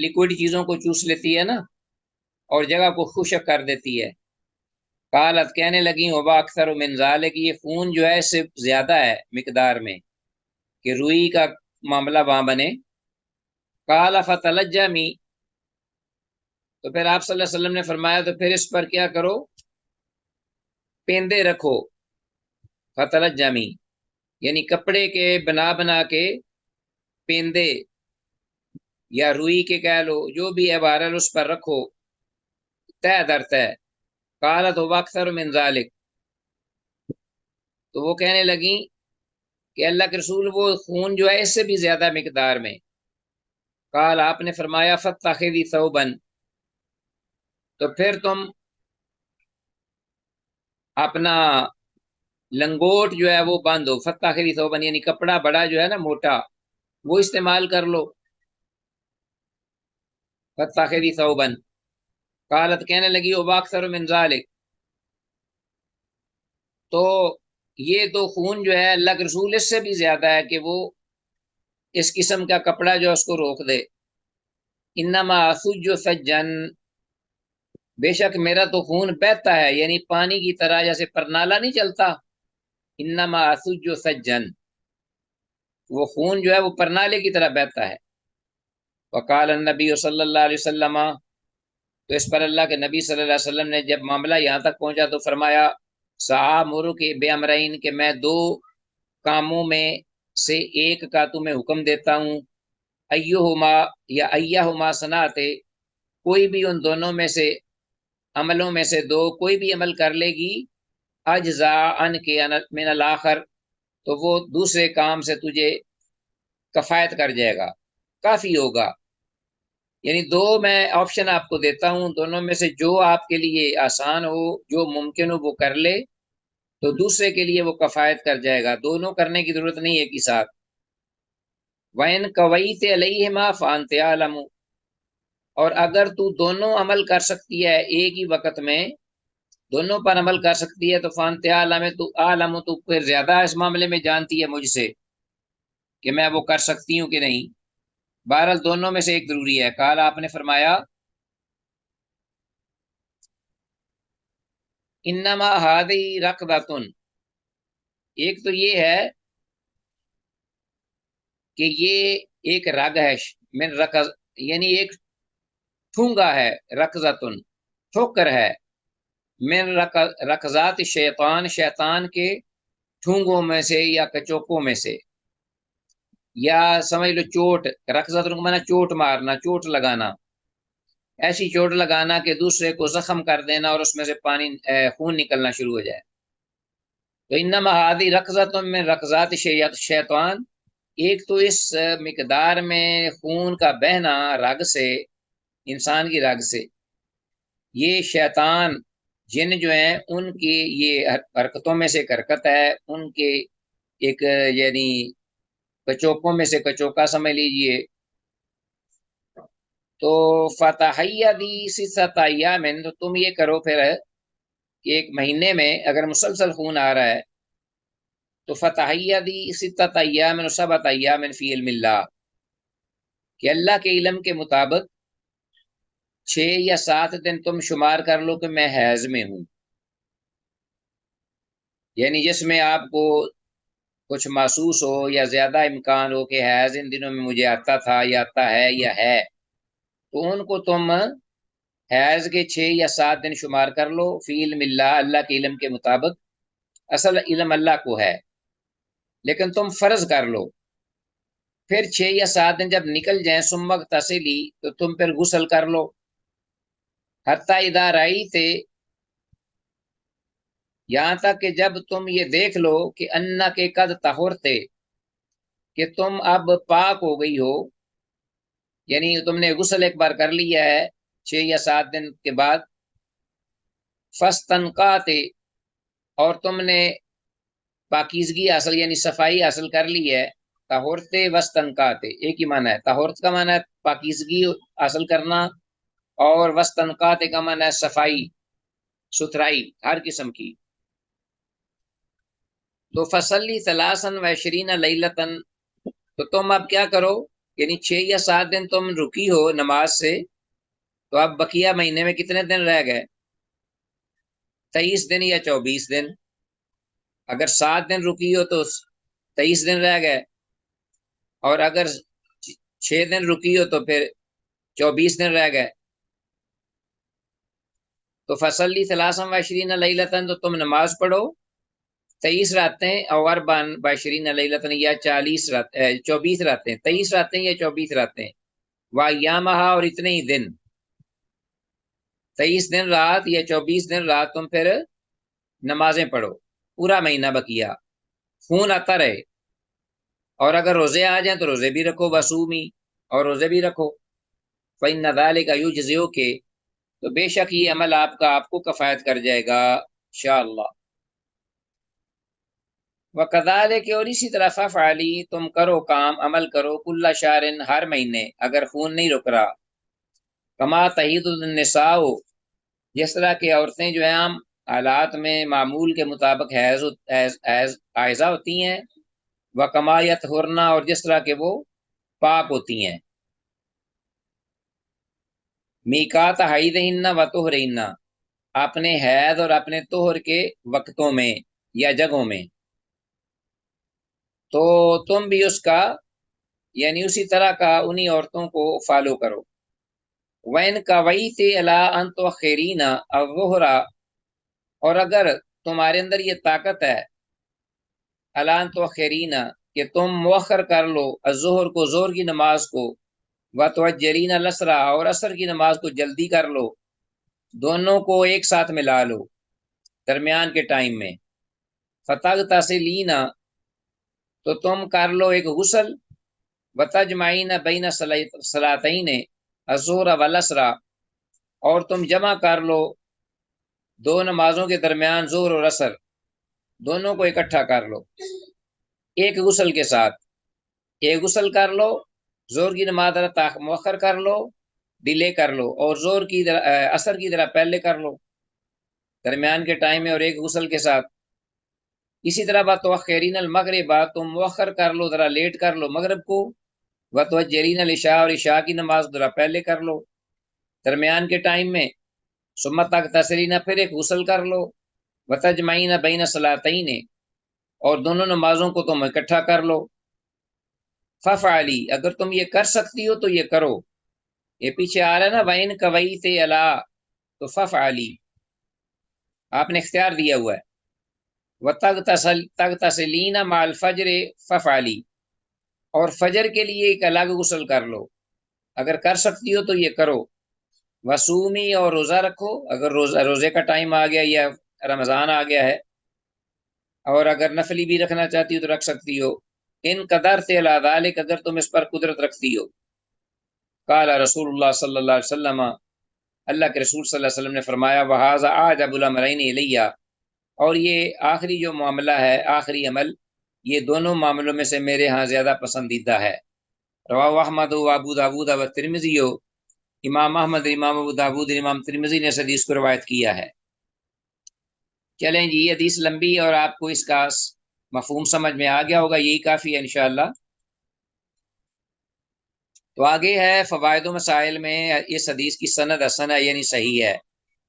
لیکوڈ چیزوں کو چوس لیتی ہے نا، اور جگہ کو خشک کر دیتی ہے۔ قالت، کہنے لگی، وبا اکثر من ذالک، یہ خون جو ہے اس سے زیادہ ہے مقدار میں کہ روئی کا معاملہ وہاں بنے۔ قال فتلجمی، تو پھر آپ صلی اللہ علیہ وسلم نے فرمایا تو پھر اس پر کیا کرو، پیندے رکھو۔ فتلجمی یعنی کپڑے کے بنا بنا کے پیندے، یا روئی کے کہہ لو، جو بھی ہے بہرحال اس پر رکھو، تہ در تہ۔ قالت وبا اکثر من ذالک، تو وہ کہنے لگی کہ اللہ کے رسول وہ خون جو ہے اس سے بھی زیادہ مقدار میں۔ قال، آپ نے فرمایا فاتخذی ثوبا، تو پھر تم اپنا لنگوٹ جو ہے وہ باندھو۔ فاتخذی ثوبا یعنی کپڑا بڑا جو ہے نا موٹا، وہ استعمال کر لو۔ فاتخذی ثوبا، قالت کہنے لگی وبا اکثر من ذالک، تو یہ تو خون جو ہے اللہ کے رسول اس سے بھی زیادہ ہے کہ وہ اس قسم کا کپڑا جو اس کو روک دے۔ انما اسج سجن، بے شک میرا تو خون بہتا ہے، یعنی پانی کی طرح، جیسے پرنالا نہیں چلتا، انما اسج سجن، وہ خون جو ہے وہ پرنالے کی طرح بہتا ہے۔ وقال النبی صلی اللہ علیہ وسلم، تو اس پر اللہ کے نبی صلی اللہ علیہ وسلم نے جب معاملہ یہاں تک پہنچا تو فرمایا، سآمرک بامرین، کہ میں دو کاموں میں سے ایک کا تمہیں حکم دیتا ہوں۔ ایہما یا ایہما صنعتے، کوئی بھی ان دونوں میں سے عملوں میں سے دو کوئی بھی عمل کر لے گی، اجزا ان کے من الاخر، تو وہ دوسرے کام سے تجھے کفایت کر جائے گا، کافی ہوگا۔ یعنی دو میں آپشن آپ کو دیتا ہوں، دونوں میں سے جو آپ کے لیے آسان ہو، جو ممکن ہو وہ کر لے، تو دوسرے کے لیے وہ کفایت کر جائے گا، دونوں کرنے کی ضرورت نہیں ہے ایک ہی ساتھ۔ وَإِن قَوَيْتَ عَلَيْهِمَا فَأَنْتَ أَعْلَمُ، اور اگر تو دونوں عمل کر سکتی ہے ایک ہی وقت میں، دونوں پر عمل کر سکتی ہے، تو فَأَنْتَ أَعْلَمُ، تو عالم، تو پھر زیادہ اس معاملے میں جانتی ہے مجھ سے کہ میں وہ کر سکتی ہوں کہ نہیں۔ بہرحال دونوں میں سے ایک ضروری ہے۔ قال، آپ نے فرمایا، انما ہادی رقدۃ، ایک تو یہ ہے کہ یہ ایک رگ ہے، من رقص یعنی ایک ٹھونگا ہے، رقزتن ٹھوکر ہے، من رقزات شیطان، شیطان کے ٹھونگوں میں سے یا کچوکوں میں سے، یا سمجھ لو چوٹ، رقزتن کو مانا چوٹ مارنا، چوٹ لگانا، ایسی چوٹ لگانا کہ دوسرے کو زخم کر دینا اور اس میں سے پانی خون نکلنا شروع ہو جائے۔ تو انما ہادی رقزۃ من رقزات شیطان، ایک تو اس مقدار میں خون کا بہنا رگ سے، انسان کی رگ سے، یہ شیطان جن جو ہیں ان کی یہ حرکتوں میں سے ایک حرکت ہے، ان کے ایک یعنی کچوکوں میں سے کچوکا سمجھ لیجئے۔ تو فتحیدی ستۃ ایام، تو تم یہ کرو پھر کہ ایک مہینے میں اگر مسلسل خون آ رہا ہے تو فتحیدی ستۃ ایام وسبعۃ ایام فی علم اللہ، کہ اللہ کے علم کے مطابق 6 یا 7 دن تم شمار کر لو کہ میں حیض میں ہوں، یعنی جس میں آپ کو کچھ محسوس ہو یا زیادہ امکان ہو کہ حیض ان دنوں میں مجھے آتا تھا یا آتا ہے یا ہے، تو ان کو تم حیض کے 6 یا 7 دن شمار کر لو، فی علم اللہ، اللہ کے علم کے مطابق، اصل علم اللہ کو ہے، لیکن تم فرض کر لو۔ پھر 6 یا 7 دن جب نکل جائیں، ثم اغتسلی، تو تم پھر غسل کر لو، حتی اذا رأیتے، یہاں تک کہ جب تم یہ دیکھ لو کہ انا کے قد طہرتے، کہ تم اب پاک ہو گئی ہو، یعنی تم نے غسل ایک بار کر لیا ہے 6 یا 7 دن کے بعد، فاستنقعتے، اور تم نے پاکیزگی حاصل یعنی صفائی حاصل کر لی ہے، طہورت وستنقاتے، ایک ہی معنی ہے، طہورت کا معنی ہے پاکیزگی حاصل کرنا، اور وستنقاتے کا معنی ہے صفائی ستھرائی ہر قسم کی۔ تو فصلی ثلاثا و عشرین لیلتن، تو تم اب کیا کرو، یعنی 6 یا 7 دن تم رکی ہو نماز سے، تو اب بقیہ مہینے میں کتنے دن رہ گئے؟ 23 دن یا 24 دن۔ اگر 7 دن رکی ہو تو 23 دن رہ گئے، اور اگر 6 دن رکی ہو تو پھر 24 دن رہ گئے۔ تو فصلی ثلاثا و عشرین لیلتن، تو تم نماز پڑھو 23 راتیں، اور 22 لیلتن یا 24 راتیں، 23 راتیں یا 24 راتیں، وایامہا، اور اتنے ہی دن، 23 دن رات یا 24 دن رات تم پھر نمازیں پڑھو، پورا مہینہ بقیہ خون آتا رہے۔ اور اگر روزے آ جائیں تو روزے بھی رکھو، وصومی، اور روزے بھی رکھو۔ فإن ذلک یجزئک، تو بے شک یہ عمل آپ کو کفایت کر جائے گا انشاءاللہ۔ وکذالک، اور اسی طرح فعلی، تم کرو کام، عمل کرو، کل شہر، ہر مہینے اگر خون نہیں رک رہا، کما تحید النساء، جس طرح کہ عورتیں جو ہیں عام حالات میں معمول کے مطابق حائضہ ہوتی ہیں، وکما یطہرن، اور جس طرح کہ وہ پاک ہوتی ہیں، میقات حیضہن و طہرہن، اپنے حیض اور اپنے طہر کے وقتوں میں یا جگہوں میں، تو تم بھی اس کا یعنی اسی طرح کا انہی عورتوں کو فالو کرو۔ وَإِنْ كَوَيْتِ عَلَىٰ أَن تُؤَخِّرِينَ الظُّهْرَ، اور اگر تمہارے اندر یہ طاقت ہے، عَلَىٰ أَن تُؤَخِّرِينَ، کہ تم مؤخر کر لو، الظہر کو، ظہر کی نماز کو، وَتُعَجِّلِينَ الْعَصْرَ، اور عصر کی نماز کو جلدی کر لو، دونوں کو ایک ساتھ ملا لو درمیان کے ٹائم میں، فَتَغْتَسِلِينَ، تو تم کر لو ایک غسل، وَتَجْمَعِينَ بَيْنَ الصَّلَاتَيْنِ الظُّهْرَ وَالْعَصْرَ، اور تم جمع کر لو دو نمازوں کے درمیان ظہر اور عصر، دونوں کو اکٹھا کر لو ایک غسل کے ساتھ، ایک غسل کر لو، ظہر کی نماز مؤخر کر لو، ڈیلے کر لو، اور ظہر کی عصر کی طرح پہلے کر لو درمیان کے ٹائم میں، اور ایک غسل کے ساتھ۔ اسی طرح وَتُؤَخِّرِينَ الْمَغْرِبَ، تم مؤخر کر لو، ذرا لیٹ کر لو مغرب کو، وَتُؤَجِّلِينَ الْعِشَاء، اور عشاء کی نماز ذرا پہلے کر لو درمیان کے ٹائم میں، ثم تغتسلین، پھر ایک غسل کر لو، وَتَجْمَعِينَ بَيْنَ الصَّلَاتَيْنِ، اور دونوں نمازوں کو تم اکٹھا کر لو۔ فَفْعَلِي، اگر تم یہ کر سکتی ہو تو یہ کرو، یہ پیچھے آ رہا ہے نا، وَإِنْ كَوَيْتِ عَلَىٰ، تو فَفْعَلِي آپ نے اختیار دیا ہوا ہے، وَتَغْتَسِلِينَ مَعَ الْفَجْرِ فَفْعَلِي، اور فجر کے لیے ایک الگ غسل کر لو، اگر کر سکتی ہو تو یہ کرو، وصومی، اور روزہ رکھو، اگر روزے کا ٹائم آ گیا یا رمضان آ گیا ہے، اور اگر نفلی بھی رکھنا چاہتی ہو تو رکھ سکتی ہو، ان قدرت علی ذلک، اگر تم اس پر قدرت رکھتی ہو۔ قال رسول اللہ صلی اللہ علیہ وسلم، اللہ کے رسول صلی اللہ علیہ وسلم نے فرمایا، وَهَذَا أَعْجَبُ الْأَمْرَيْنِ إِلَيَّ، اور یہ آخری جو معاملہ ہے، آخری عمل، یہ دونوں معاملوں میں سے میرے ہاں زیادہ پسندیدہ ہے۔ رواہ احمد و ابو داود و ترمذی، امام احمد، امام ابو داود، امام ترمذی نے اس حدیث کو روایت کیا ہے۔ چلیں جی، یہ حدیث لمبی اور آپ کو اس کا مفہوم سمجھ میں آ گیا ہوگا، یہی کافی ہے انشاءاللہ۔ تو آگے ہے فوائد و مسائل میں، اس حدیث کی سند حسن ہے یعنی صحیح ہے،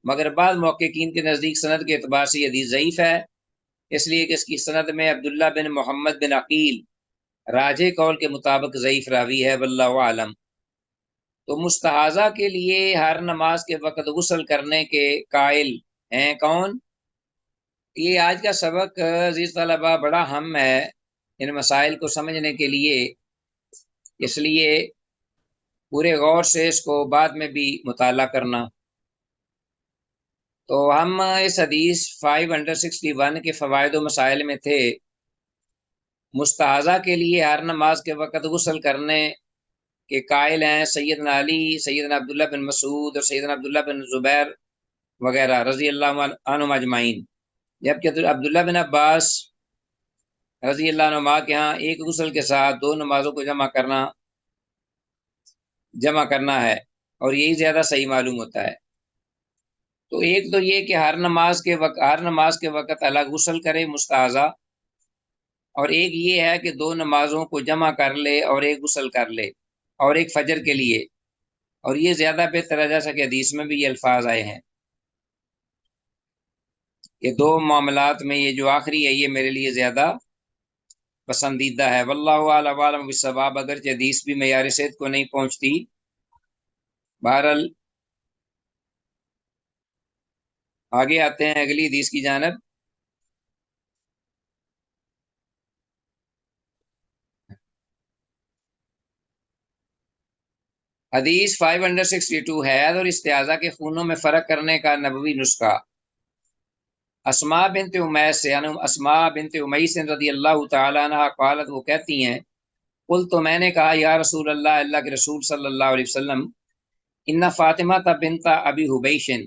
مگر بعض محققین کے نزدیک سند کے اعتبار سے یہ حدیث ضعیف ہے، اس لیے کہ اس کی سند میں عبداللہ بن محمد بن عقیل راجح قول کے مطابق ضعیف راوی ہے، واللہ عالم۔ تو مستحاضہ کے لیے ہر نماز کے وقت غسل کرنے کے قائل ہیں کون؟ یہ آج کا سبق عزیز طلبہ بڑا اہم ہے ان مسائل کو سمجھنے کے لیے، اس لیے پورے غور سے اس کو بعد میں بھی مطالعہ کرنا۔ تو ہم اس حدیث 561 کے فوائد و مسائل میں تھے، مستحاضہ کے لیے ہر نماز کے وقت غسل کرنے کے قائل ہیں سیدنا علی، سیدنا عبداللہ بن مسعود، اور سیدنا عبداللہ بن زبیر وغیرہ رضی اللہ عنہم اجمعین۔ جبکہ عبداللہ بن عباس رضی اللہ عنہما کے ہاں ایک غسل کے ساتھ دو نمازوں کو جمع کرنا ہے، اور یہی زیادہ صحیح معلوم ہوتا ہے۔ تو ایک تو یہ کہ ہر نماز کے وقت الگ غسل کرے مستحاضہ، اور ایک یہ ہے کہ دو نمازوں کو جمع کر لے اور ایک غسل کر لے، اور ایک فجر کے لیے، اور یہ زیادہ بہتر ہے، جیسا کہ حدیث میں بھی یہ الفاظ آئے ہیں۔ یہ دو معاملات میں یہ جو آخری ہے یہ میرے لیے زیادہ پسندیدہ ہے۔ واللہ اعلم عالم بالصواب، اگرچہ حدیث بھی معیار صحت کو نہیں پہنچتی، بہرحال آگے آتے ہیں اگلی حدیث کی جانب۔ حدیث 562 ہے، اور استعاذہ کے خونوں میں فرق کرنے کا نبوی نسخہ۔ اسماء بنت امیس سے، اسماء بنت امیس رضی اللہ تعالیٰ عنہ قالت، وہ کہتی ہیں، قل تو میں نے کہا، یا رسول اللہ، اللہ کے رسول صلی اللہ علیہ وسلم، ان فاطمہ بنت ابی حبیشن،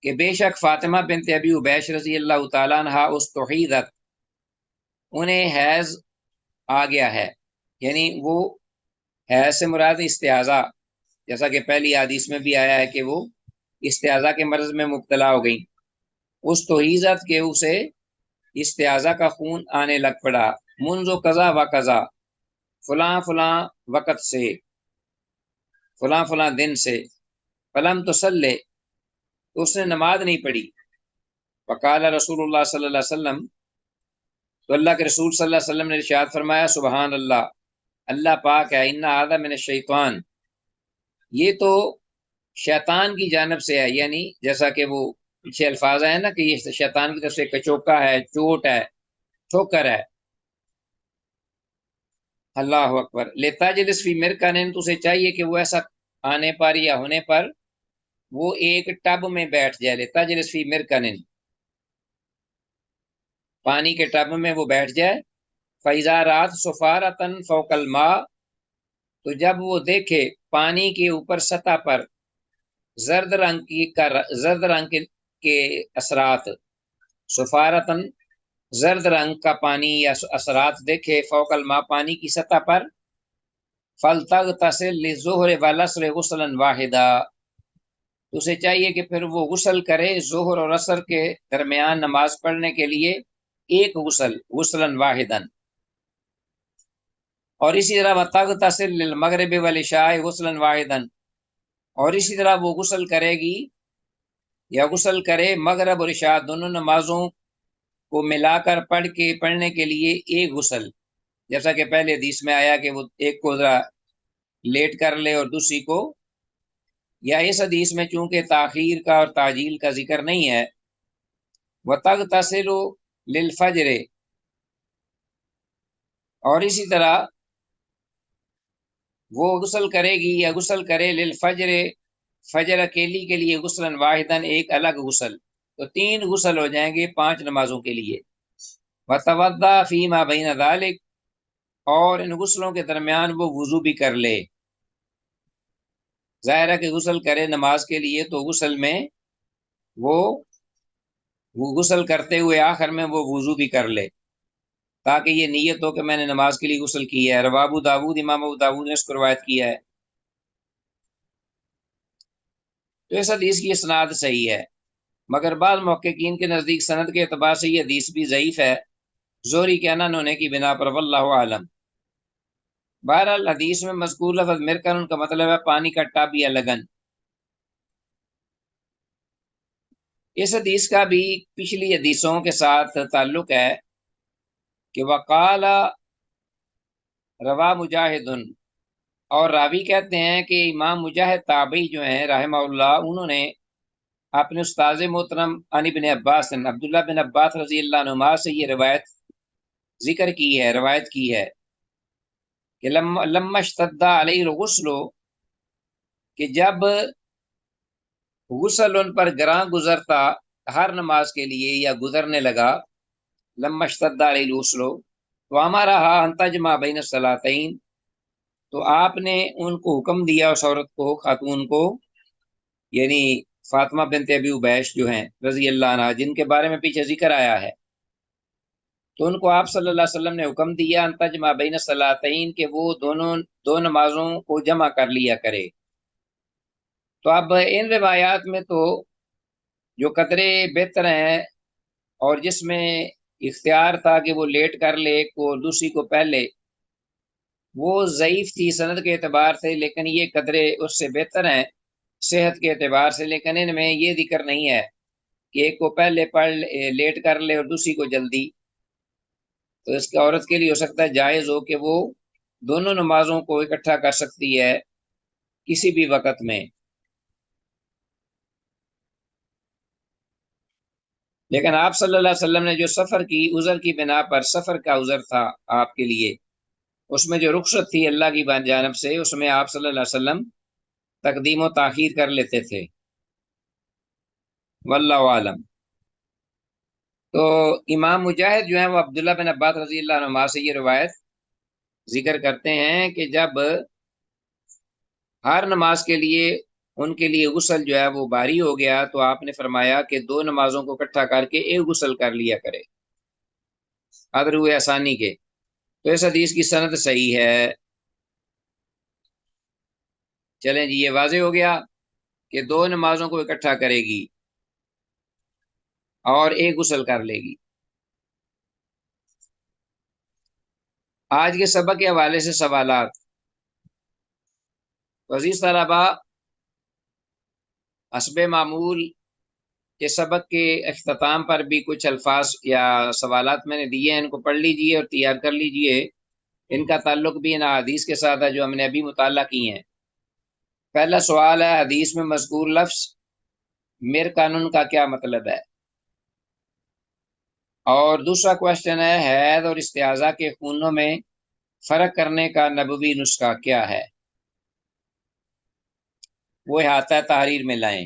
کہ بے شک فاطمہ بنت ابی حبیش رضی اللہ تعالیٰ عنہ استحیدت، انہیں حیض آ گیا ہے، یعنی وہ حیض سے مراد استعاذہ، جیسا کہ پہلی حدیث میں بھی آیا ہے کہ وہ استعاذہ کے مرض میں مبتلا ہو گئی۔ استحیدت کے اسے استعاذہ کا خون آنے لگ پڑا، منذ قضا و قضا، فلاں فلاں وقت سے، فلاں فلاں دن سے، فلم تصلی، تو اس نے نماز نہیں پڑھی۔ وقال رسول اللہ صلی اللہ علیہ وسلم، تو اللہ کے رسول صلی اللہ علیہ وسلم نے ارشاد فرمایا، سبحان اللہ، اللہ پاک ہے، ان ھذا من الشیطان، یہ تو شیطان کی جانب سے ہے، یعنی جیسا کہ وہ پیچھے الفاظ ہیں نا کہ یہ شیطان کی طرف سے کچوکا ہے، چوٹ ہے، ٹھوکر ہے۔ اللہ اکبر۔ لتجلس فی مرکن، تو اسے چاہیے کہ وہ ایسا آنے پر یا ہونے پر وہ ایک ٹب میں بیٹھ جائے۔ لتجلس فی مرکن، پانی کے ٹب میں وہ بیٹھ جائے۔ فَإِذَا رَأَتْ صُفَارَةً فَوْقَ الْمَاءِ، تو جب وہ دیکھے پانی کے اوپر سطح پر زرد رنگ کے اثرات، صفارتن زرد رنگ کا پانی یا اثرات دیکھے، فوق الماء پانی کی سطح پر، فَلْتَغْتَسِلْ لِلظُّهْرِ وَالْعَصْرِ غُسْلًا وَاحِدًا، تو اسے چاہیے کہ پھر وہ غسل کرے ظہر اور عصر کے درمیان نماز پڑھنے کے لیے ایک غسل، غسلاً واحداً۔ اور اسی طرح وَتَغْتَسِلْ لِلْمَغْرِبِ وَالْعِشَاءِ غُسْلًا وَاحِدًا، اور اسی طرح وہ غسل کرے گی یا غسل کرے مغرب اور عشاء دونوں نمازوں کو ملا کر پڑھنے کے لیے ایک غسل، جیسا کہ پہلے حدیث میں آیا کہ وہ ایک کو ذرا لیٹ کر لے اور دوسری کو، یا اس حدیث میں چونکہ تاخیر کا اور تعجیل کا ذکر نہیں ہے، وَتَغْتَسِلُ لِلْفَجْرِ، اور اسی طرح وہ غسل کرے گی یا غسل کرے للفجر، فجر اکیلی کے لیے غسلاً واحداً، ایک الگ غسل، تو 3 غسل ہو جائیں گے 5 نمازوں کے لیے۔ وَتَوَضَّأَ فِيمَا بَيْنَ ذَلِكَ، اور ان غسلوں کے درمیان وہ وضو بھی کر لے۔ ظاہر ہے کہ غسل کرے نماز کے لیے تو غسل میں وہ غسل کرتے ہوئے آخر میں وہ وضو بھی کر لے، تاکہ یہ نیت ہو کہ میں نے نماز کے لیے غسل کیا ہے۔ رواہ ابو داؤد، امام ابو داؤد نے اس کو روایت کیا ہے۔ تو اس حدیث کی اسناد صحیح ہے، مگر بعض محققین کے نزدیک سند کے اعتبار سے یہ حدیث بھی ضعیف ہے، زوری کے نہ ہونے کی بنا پر، واللہ عالم۔ بہرحال حدیث میں مذکور لفظ مرکن کا مطلب ہے پانی کا ٹب یا لگن۔ اس حدیث کا بھی پچھلی حدیثوں کے ساتھ تعلق ہے کہ وقال روا مجاہد، اور راوی کہتے ہیں کہ امام مجاہد تابعی جو ہیں رحمہ اللہ، انہوں نے اپنے استاذ محترم عن ابن عباس، عبداللہ بن عباس رضی اللہ عنہما سے یہ روایت کی ہے کہ لما اشتد علیہ الغسل، کہ جب غسل ان پر گراں گزرتا ہر نماز کے لیے یا گزرنے لگا، لما اشتد علیہ الغسل، تو ہمارا ان تجمع بین الصلاتین، تو آپ نے ان کو حکم دیا، اس عورت کو، خاتون کو، یعنی فاطمہ بنت ابی عبیش جو ہیں رضی اللہ عنہ، جن کے بارے میں پیچھے ذکر آیا ہے، تو ان کو آپ صلی اللہ علیہ وسلم نے حکم دیا ان تجمع بین الصلاتین، کہ وہ دو نمازوں کو جمع کر لیا کرے۔ تو اب ان روایات میں تو جو قدرے بہتر ہیں اور جس میں اختیار تھا کہ وہ لیٹ کر لے ایک کو دوسری کو پہلے، وہ ضعیف تھی سند کے اعتبار سے، لیکن یہ قدرے اس سے بہتر ہیں صحت کے اعتبار سے۔ لیکن ان میں یہ ذکر نہیں ہے کہ ایک کو پہلے لیٹ کر لے اور دوسری کو جلدی۔ تو اس کی عورت کے لیے ہو سکتا ہے جائز ہو کہ وہ دونوں نمازوں کو اکٹھا کر سکتی ہے کسی بھی وقت میں۔ لیکن آپ صلی اللہ علیہ وسلم نے جو سفر کی عذر کی بنا پر، سفر کا عذر تھا آپ کے لیے، اس میں جو رخصت تھی اللہ کی جانب سے، اس میں آپ صلی اللہ علیہ وسلم تقدیم و تاخیر کر لیتے تھے، واللہ عالم۔ تو امام مجاہد جو ہیں وہ عبداللہ بن عباس رضی اللہ عنہ سے یہ روایت ذکر کرتے ہیں کہ جب ہر نماز کے لیے ان کے لیے غسل جو ہے وہ باری ہو گیا، تو آپ نے فرمایا کہ دو نمازوں کو اکٹھا کر کے ایک غسل کر لیا کرے قدر ہوئے آسانی کے۔ تو اس حدیث کی سند صحیح ہے۔ چلیں جی، یہ واضح ہو گیا کہ دو نمازوں کو اکٹھا کرے گی اور ایک غسل کر لے گی۔ آج کے سبق کے حوالے سے سوالات۔ تو عزیز طلباء، حسب معمول کے سبق کے اختتام پر بھی کچھ الفاظ یا سوالات میں نے دیے ہیں، ان کو پڑھ لیجئے اور تیار کر لیجئے۔ ان کا تعلق بھی ان حدیث کے ساتھ ہے جو ہم نے ابھی مطالعہ کی ہیں۔ پہلا سوال ہے، حدیث میں مذکور لفظ میر قانون کا کیا مطلب ہے؟ اور دوسرا کوشچن ہے، حیض اور استحاضہ کے خونوں میں فرق کرنے کا نبوی نسخہ کیا ہے؟ وہ احاطہ تحریر میں لائیں۔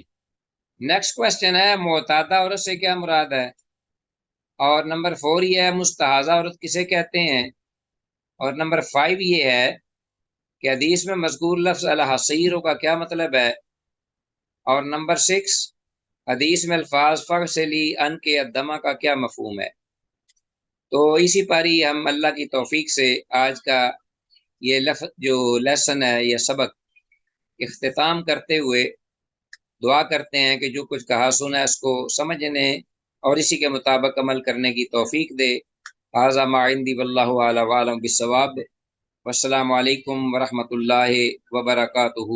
نیکسٹ کوشچن ہے، معتادہ عورت سے کیا مراد ہے؟ اور نمبر 4 یہ ہے، مستحاضہ عورت کسے کہتے ہیں؟ اور نمبر 5 یہ ہے کہ حدیث میں مذکور لفظ الحصیر کا کیا مطلب ہے؟ اور نمبر 6 حدیث میں الفاظ فغسلی ان کے الدمہ کا کیا مفہوم ہے؟ تو اسی پر ہی ہم اللہ کی توفیق سے آج کا یہ لفظ جو لیسن ہے یا سبق اختتام کرتے ہوئے دعا کرتے ہیں کہ جو کچھ کہا سنا ہے اس کو سمجھنے اور اسی کے مطابق عمل کرنے کی توفیق دے۔ ھذا ما عندی واللہ اعلم بالصواب۔ والسلام علیکم ورحمۃ اللہ وبرکاتہ۔